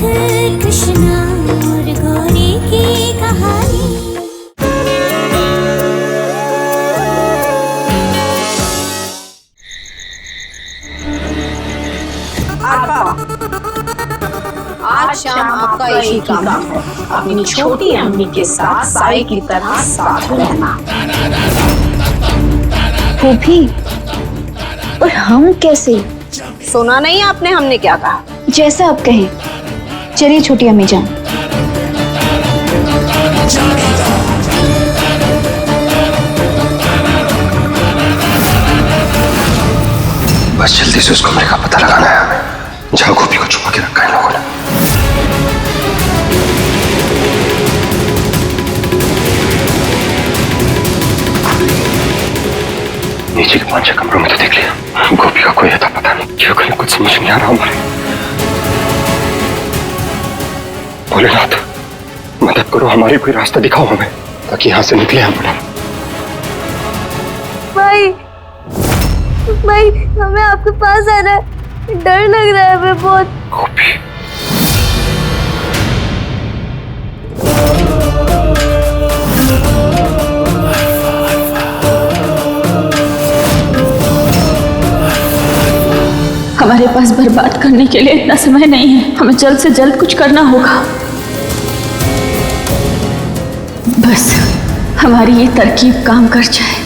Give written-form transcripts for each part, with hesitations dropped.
कृष्णा और गौरी की कहानी। आज शाम आपका यही काम है, अपनी छोटी अम्मी के साथ साई की तरह साथ रहना। वो भी, और हम कैसे? सुना नहीं आपने हमने क्या कहा? जैसा आप कहें। चलिए छोटी अम्मी जान। बस जल्दी से उस कमरे का पता लगाना है हमें, जहां गोपी को छुपा के रखा है लोगों ने। नीचे के 5-6 कमरों में तो देख लिया, गोपी का कोई अता पता नहीं। क्यों कहीं कुछ समझ नहीं आ रहा हमारे। भोलेनाथ मदद करो, हमारी कोई रास्ता दिखाओ हमें, ताकि यहाँ से निकले हम। भाई भाई, हमें आपके पास आना है, डर लग रहा है हमें बहुत। गोपी, हमारे पास बर्बाद करने के लिए इतना समय नहीं है, हमें जल्द से जल्द कुछ करना होगा। बस हमारी ये तरकीब काम कर जाए।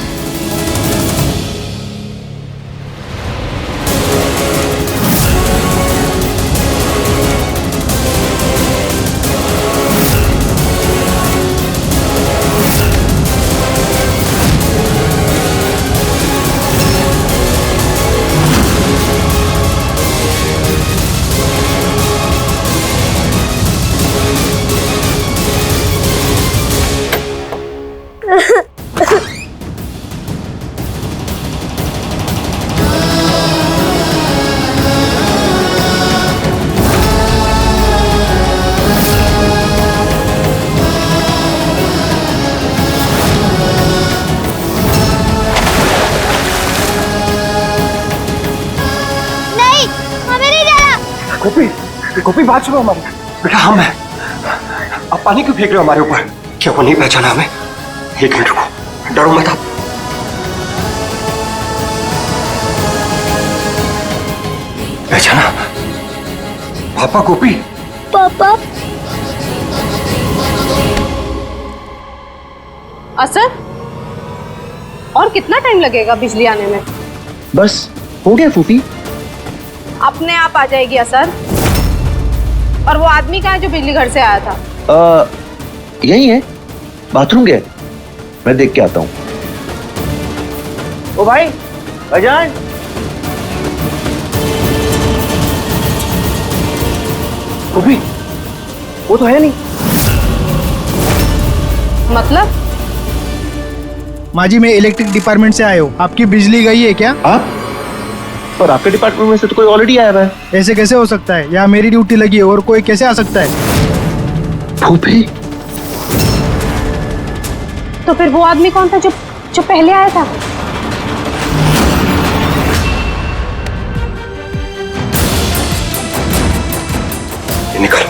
गोपी, गोपी बात सुनो हमारी। बेटा हम हैं, आप पानी क्यों फेंक रहे हो हमारे ऊपर? क्या वो नहीं पहचाना हमें? एक मिनट रुको, डरो मत आप। पहचाना? पापा गोपी। पापा। असर, और कितना टाइम लगेगा बिजली आने में? बस हो गया फूफी, अपने आप आ जाएगी असर। और वो आदमी कहाँ है जो बिजली घर से आया था? यही है, बाथरूम गया, मैं देख के आता हूँ। ओ भाई, भाईजान। गोपी, वो तो है नहीं। मतलब? माँ जी, मैं इलेक्ट्रिक डिपार्टमेंट से आया हूँ। आपकी बिजली गई है क्या? आप? पर आपके डिपार्टमेंट में से तो कोई ऑलरेडी आया है। ऐसे कैसे हो सकता है? यहाँ मेरी ड्यूटी लगी है और कोई कैसे आ सकता है? फूफी, तो फिर वो आदमी कौन था जो पहले आया था? निकल।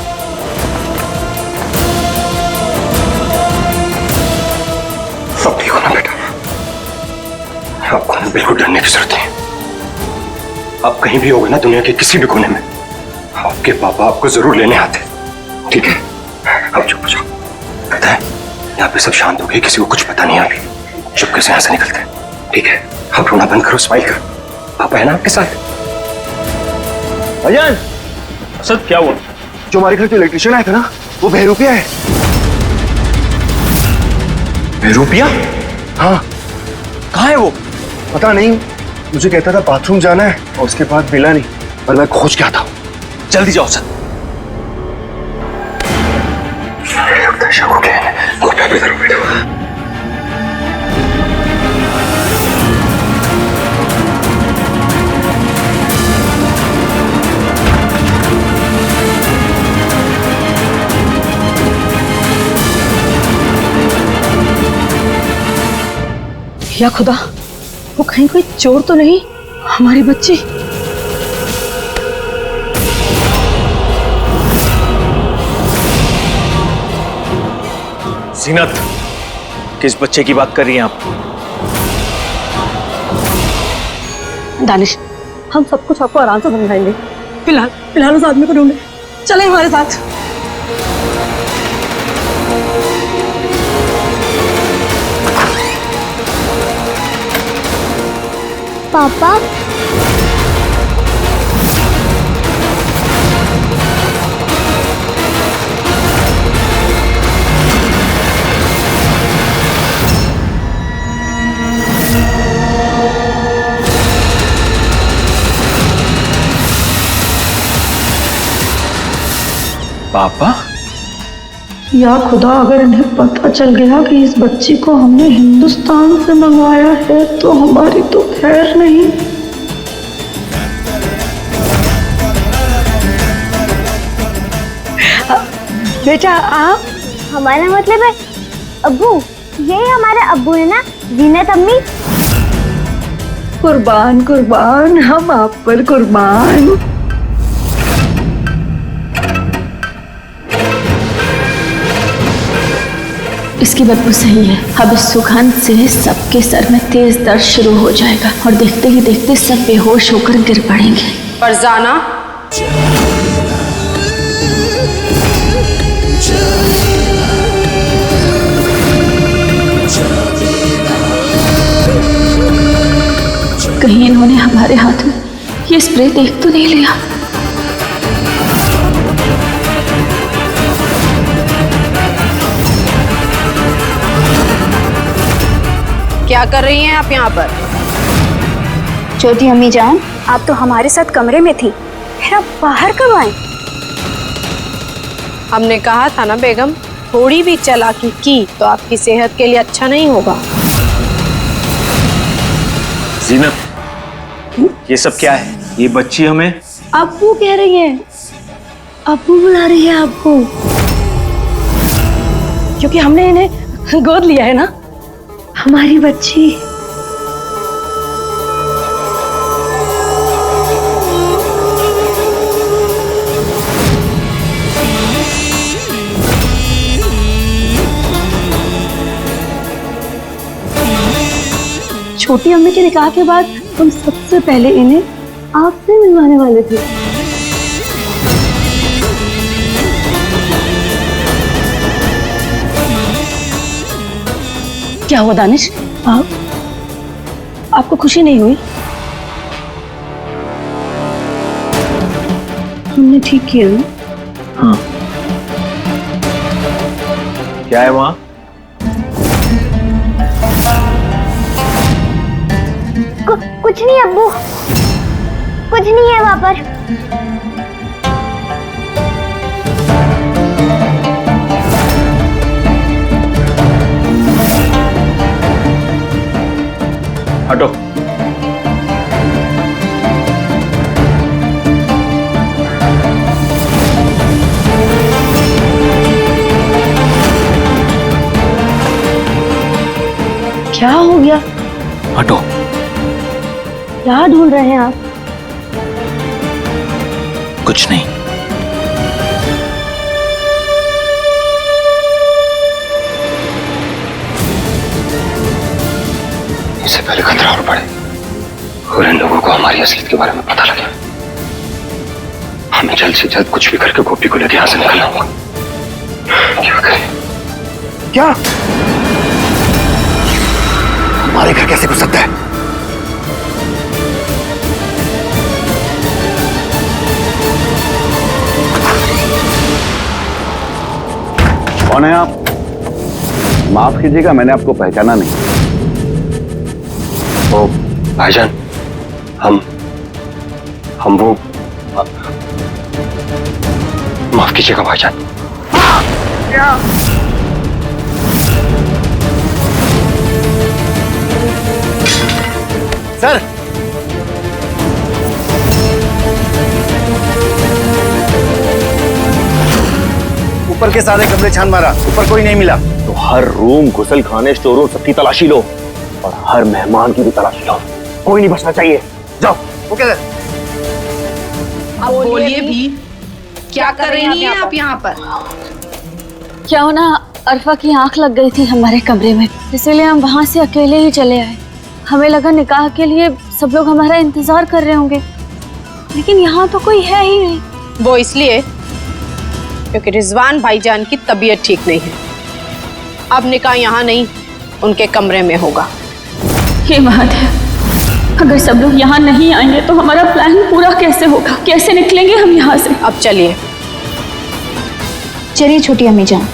सब ठीक हो ना बेटा? आपको बिल्कुल डरने की जरूरत नहीं। आप कहीं भी होगे ना दुनिया के किसी भी कोने में, आपके पापा आपको जरूर लेने आते। ठीक है, अब चुप हो जाओ। पता है यहाँ पे सब शांत हो गए, किसी को कुछ पता नहीं है अभी। चुपके से यहाँ से निकलते हैं। ठीक है, अब रोना बंद करो, स्माइल करो। पापा है ना आपके साथ? भाईजान। सर क्या हुआ? जो हमारे घर जो इलेक्ट्रिशियन आया था ना, वो बहरूपिया है। बहरूपिया? हाँ। कहाँ है वो? पता नहीं, मुझे कहता था बाथरूम जाना है और उसके बाद मिला नहीं, पर मैं खोज के आता हूँ। जल्दी जाओ सर। या खुदा, वो कहीं कोई चोर तो नहीं? हमारी बच्ची। जीनत, किस बच्चे की बात कर रही हैं आप? दानिश, हम सब कुछ आपको आराम से समझाएंगे। फिलहाल उस आदमी को ढूंढे, चले हमारे साथ। पापा, पापा? या खुदा, अगर इन्हें पता चल गया कि इस बच्ची को हमने हिंदुस्तान से मंगवाया है तो हमारी तो खैर नहीं। बेटा आप? हमारा मतलब है अब्बू। यही हमारे अब्बू है ना, जीनत अम्मी। कुर्बान कुर्बान, हम आप पर कुर्बान। इसकी बदबू सही है। अब इस सुगंध से सबके सर में तेज दर्द शुरू हो जाएगा और देखते ही देखते सब बेहोश होकर गिर पड़ेंगे। फरजाना, कहीं इन्होंने हमारे हाथ में ये स्प्रे देख तो नहीं लिया? क्या कर रही हैं आप यहाँ पर? छोटी अम्मी जान, आप तो हमारे साथ कमरे में थी, फिर आप बाहर कब आए? हमने कहा था ना बेगम, थोड़ी भी चालाकी की तो आपकी सेहत के लिए अच्छा नहीं होगा। जीनत, ये सब क्या है? ये बच्ची हमें अब्बू कह रही है, अब्बू बुला रही है आपको, क्योंकि हमने इन्हें गोद लिया है ना। हमारी बच्ची। छोटी अम्मी के निकाह के बाद हम सबसे पहले इन्हें आपसे मिलवाने वाले थे। क्या हुआ दानिश? आपको खुशी नहीं हुई? हमने ठीक किया ना? हाँ। क्या है वहां? कुछ नहीं अब्बू, कुछ नहीं है वहाँ पर। हटो। क्या हो गया? हटो। क्या ढूंढ रहे हैं आप? कुछ नहीं। इससे पहले खतरा और बढ़े और इन लोगों को हमारी असलियत के बारे में पता लगे, हमें जल्द से जल्द कुछ भी करके गोपी को लेकर यहां से निकलना होगा। क्या करें? क्या? हमारे घर कैसे घुस सकता है? कौन है आप? माफ कीजिएगा, मैंने आपको पहचाना नहीं। वो भाईजान, हम वो माफ कीजिएगा भाईजान। सर, ऊपर के सारे कमरे छान मारा, ऊपर कोई नहीं मिला। तो हर रूम, गुसल खाने, स्टोर रूम सबकी तलाशी लो और हर मेहमान की भी तलाशी लो। कोई नहीं बचना चाहिए। जाओ। Okay sir. अब बोलिए भी, क्या कर रही हैं आप यहाँ पर? क्या हो ना, अरफा की आंख लग गई थी हमारे कमरे में, इसीलिए हम वहाँ से अकेले ही चले आए। हमें लगा निकाह के लिए सब लोग हमारा इंतजार कर रहे होंगे, लेकिन यहाँ तो कोई है ही नहीं। वो इसलिए क्योंकि रिजवान भाईजान की तबीयत ठीक नहीं है। अब निकाह यहाँ नहीं, उनके कमरे में होगा। हे महादेव, अगर सब लोग यहाँ नहीं आएंगे तो हमारा प्लान पूरा कैसे होगा? कैसे निकलेंगे हम यहाँ से? अब चलिए। चलिए छोटी अम्मी जान।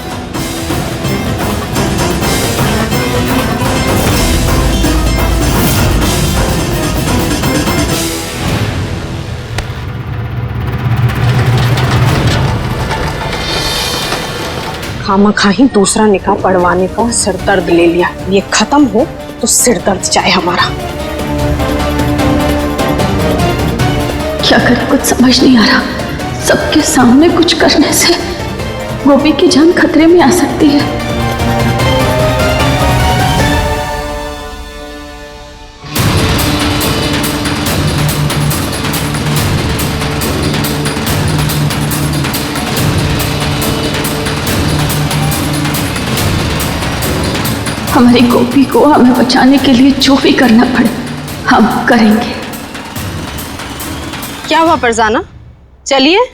खामखा ही दूसरा निकाह पढ़वाने का सिर दर्द ले लिया। ये खत्म हो तो सिर दर्द जाए हमारा। क्या करें, कुछ समझ नहीं आ रहा। सबके सामने कुछ करने से गोपी की जान खतरे में आ सकती है। हमारी गोपी को हमें बचाने के लिए जो भी करना पड़े हम करेंगे। क्या हुआ फरजाना, चलिए।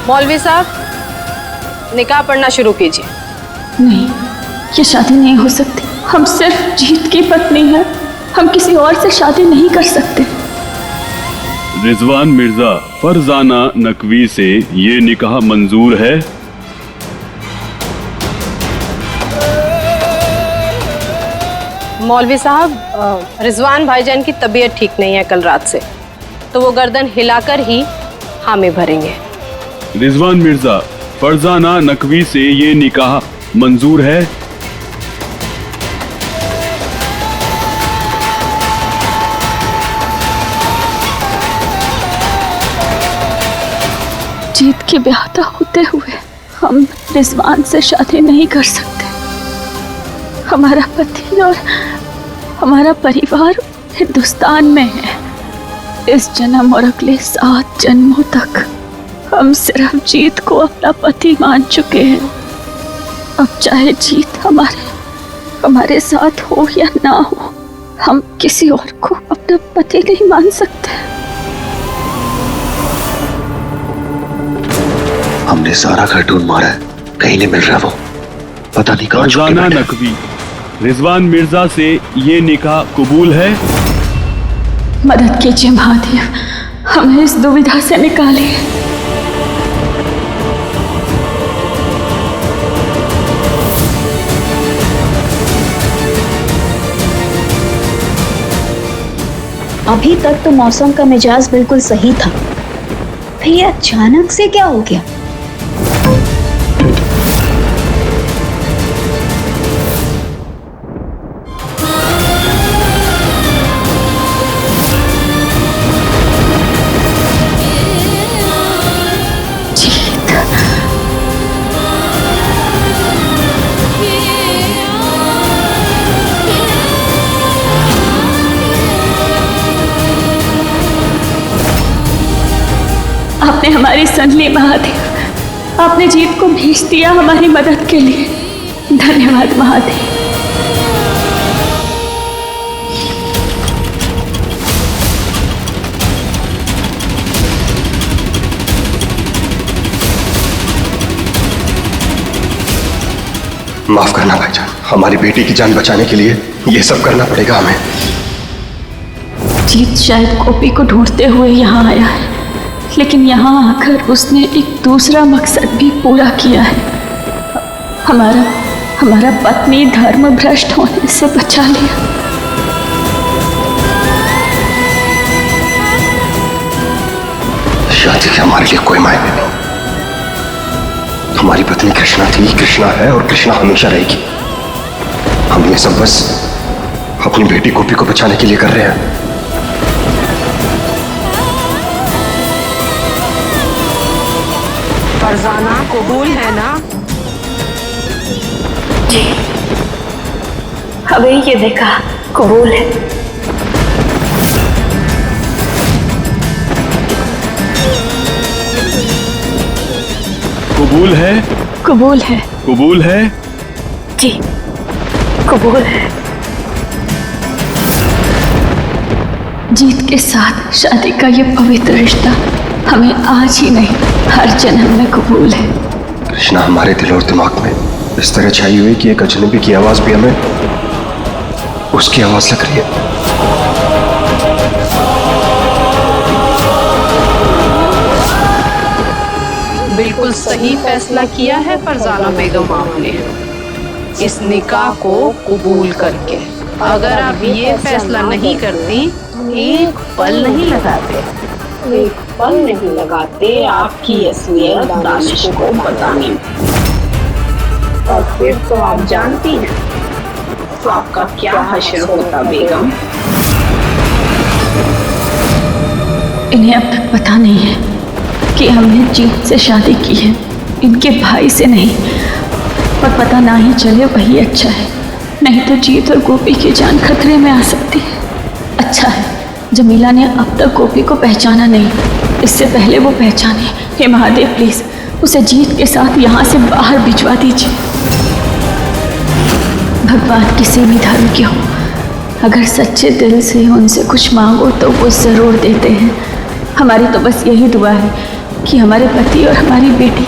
मौलवी साहब, निकाह पढ़ना शुरू कीजिए। नहीं, ये शादी नहीं हो सकती। हम सिर्फ जीत की पत्नी हैं, हम किसी और से शादी नहीं कर सकते। रिजवान मिर्जा फरजाना नकवी से ये निकाह मंजूर है? मौलवी साहब, रिजवान भाईजान की तबीयत ठीक नहीं है कल रात से, तो वो गर्दन हिलाकर ही हामी भरेंगे। रिजवान मिर्जा फरजाना नकवी से ये निकाह मंजूर है? जीत की ब्याहता होते हुए हम रिजवान से शादी नहीं कर सकते। हमारा पति और हमारा परिवार हिंदुस्तान में है। इस जन्म और अगले 7 जन्मों तक हम सिर्फ जीत को अपना पति मान चुके हैं। अब चाहे जीत हमारे साथ हो या ना हो, हम किसी और को अपना पति नहीं मान सकते। हमने सारा घर ढूंढ मारा है, कहीं नहीं मिल रहा वो। पता नहीं कहाँ छुपके फरजाना बैठा है। नकवी, रिजवान मिर्जा से ये निकाह कबूल है? मदद कीजिए महादेव, हमें इस दुविधा से निकालिए। अभी तक तो मौसम का मिजाज बिल्कुल सही था, फिर ये अचानक से क्या हो गया? आपने हमारी सुन ली महादेव, आपने जीत को भेज दिया हमारी मदद के लिए। धन्यवाद महादेव। माफ करना भाईजान, हमारी बेटी की जान बचाने के लिए ये सब करना पड़ेगा हमें। जीत शायद गोपी को ढूंढते हुए यहाँ आया है, लेकिन यहाँ आकर उसने एक दूसरा मकसद भी पूरा किया है। हमारा पत्नी धर्म भ्रष्ट होने से बचा लिया। शादी के हमारे लिए कोई मायने नहीं। हमारी पत्नी कृष्णा थी, कृष्णा है और कृष्णा हमेशा रहेगी। हम ये सब बस अपनी बेटी गोपी को बचाने के लिए कर रहे हैं। फरजाना कबूल है ना? जी, हमें ये देखा कबूल है। कबूल है? कबूल है। कबूल है? जी, कबूल है। जीत के साथ शादी का ये पवित्र रिश्ता हमें आज ही नहीं हर जन्म में कबूल है। कृष्णा, हमारे दिल और दिमाग में इस तरह छाई हुई कि एक अजनबी की आवाज भी हमें उसकी आवाज लग रही है। बिल्कुल सही फैसला किया है फरजाना बेगम आपने इस निकाह को कबूल करके। अगर आप ये फैसला नहीं करती, एक पल नहीं लगाते, एक पल नहीं लगाते आपकी असलियत दानिश को बताने में। और फिर तो आप जानती हैं तो आपका क्या हश्र होता बेगम। इन्हें अब तक पता नहीं है कि हमने जीत से शादी की है, इनके भाई से नहीं। पर पता ना ही चले वही अच्छा है, नहीं तो जीत और गोपी की जान खतरे में आ सकती है। अच्छा है जमीला ने अब तक गोपी को पहचाना नहीं, इससे पहले वो पहचाने। हे महादेव प्लीज उसे जीत के साथ यहाँ से बाहर भिजवा दीजिए। भगवान किसी भी धर्म के हो, अगर सच्चे दिल से उनसे कुछ मांगो तो वो जरूर देते हैं। हमारी तो बस यही दुआ है कि हमारे पति और हमारी बेटी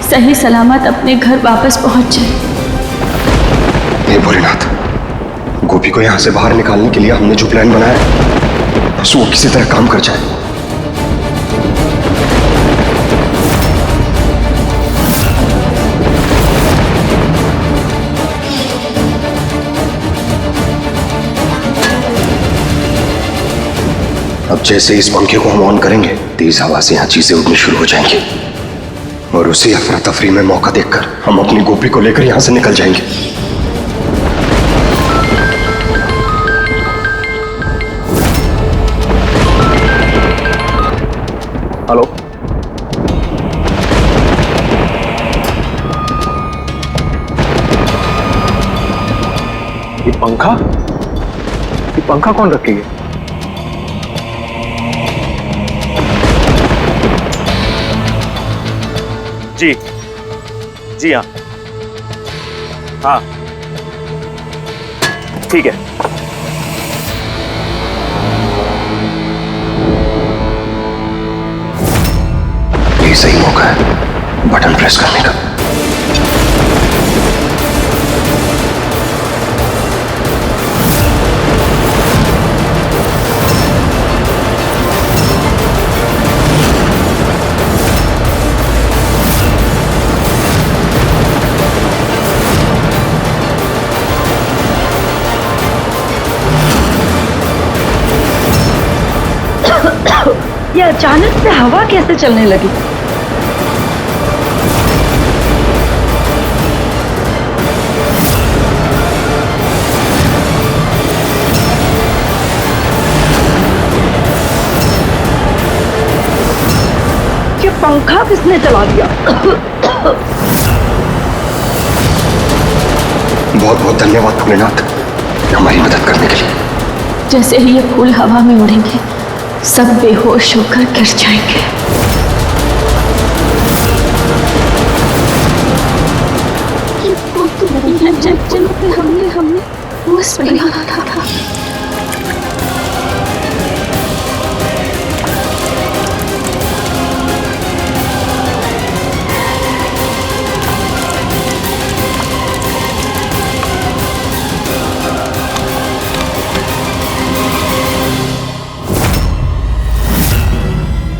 सही सलामत अपने घर वापस पहुंच जाए। हे भोलेनाथ, गोपी को यहाँ से बाहर निकालने के लिए हमने जो प्लान बनाया बस वो किसी तरह काम कर जाए। अब जैसे इस पंखे को हम ऑन करेंगे, तेज हवा से यहाँ चीजें उड़नी शुरू हो जाएंगी और उसी अफरा तफरी में मौका देखकर हम अपनी गोपी को लेकर यहाँ से निकल जाएंगे। हेलो, ये पंखा कौन रखेगी? जी जी हाँ हाँ ठीक है। ये सही मौका है बटन प्रेस करने का। ये अचानक से हवा कैसे चलने लगी? ये पंखा किसने चला दिया? बहुत बहुत धन्यवाद भोलेनाथ हमारी मदद करने के लिए। जैसे ही ये फूल हवा में उड़ेंगे सब बेहोश होकर गिर जाएंगे। हमने उस पर याद था।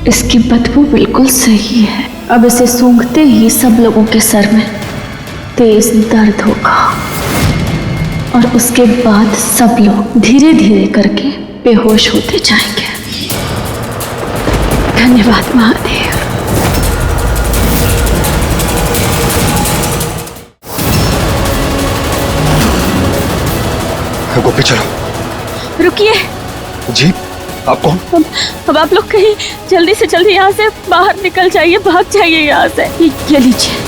इसकी बदबू बिल्कुल सही है। अब इसे सूंघते ही सब लोगों के सर में तेज दर्द होगा और उसके बाद सब लोग धीरे धीरे करके बेहोश होते जाएंगे। धन्यवाद महादेव। गोपी चलो। रुकिए। जी आप कौन? अब आप लोग कहीं जल्दी से जल्दी यहाँ से बाहर निकल जाइए, भाग जाइए यहाँ से। ये लीजिए।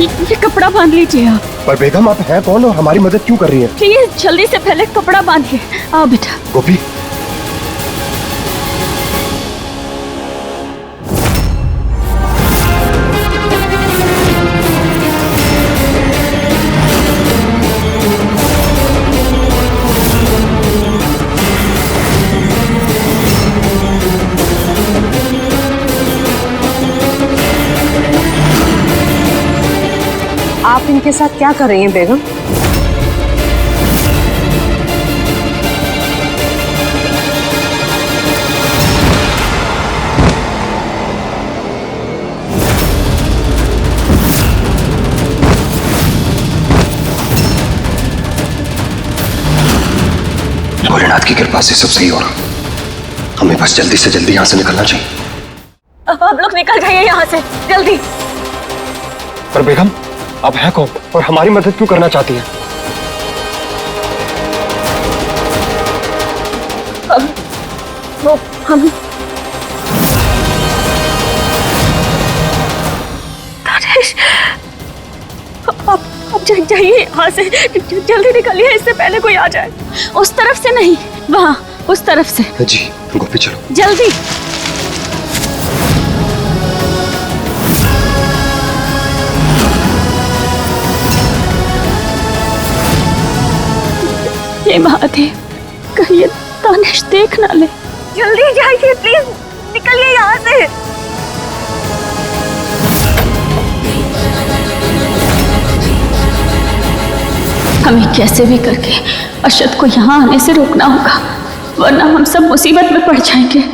ये कपड़ा बांध लीजिए आप। पर बेगम आप हैं कौन और हमारी मदद क्यों कर रही हैं? प्लीज जल्दी से पहले कपड़ा बांधिए। आओ बेटा। गोपी, आप इनके साथ क्या कर रही हैं बेगम? भोलेनाथ की कृपा से सब सही हो रहा। हमें बस जल्दी से जल्दी यहाँ से निकलना चाहिए। अब आप लोग निकल जाइए यहाँ से जल्दी। पर बेगम आप हैं कौन और हमारी मदद क्यों करना चाहती हैं? हम तानेश, आप जाइए यहाँ से, जल्दी निकलिए इससे पहले कोई आ जाए। उस तरफ से नहीं, वहाँ उस तरफ से। जी गोपी चलो जल्दी। हे महादेव, कहीं ये तानेश देख ना ले। जल्दी जाइए प्लीज, निकलिए यहाँ से। हमें कैसे भी करके अशद को यहाँ आने से रोकना होगा, वरना हम सब मुसीबत में पड़ जाएंगे।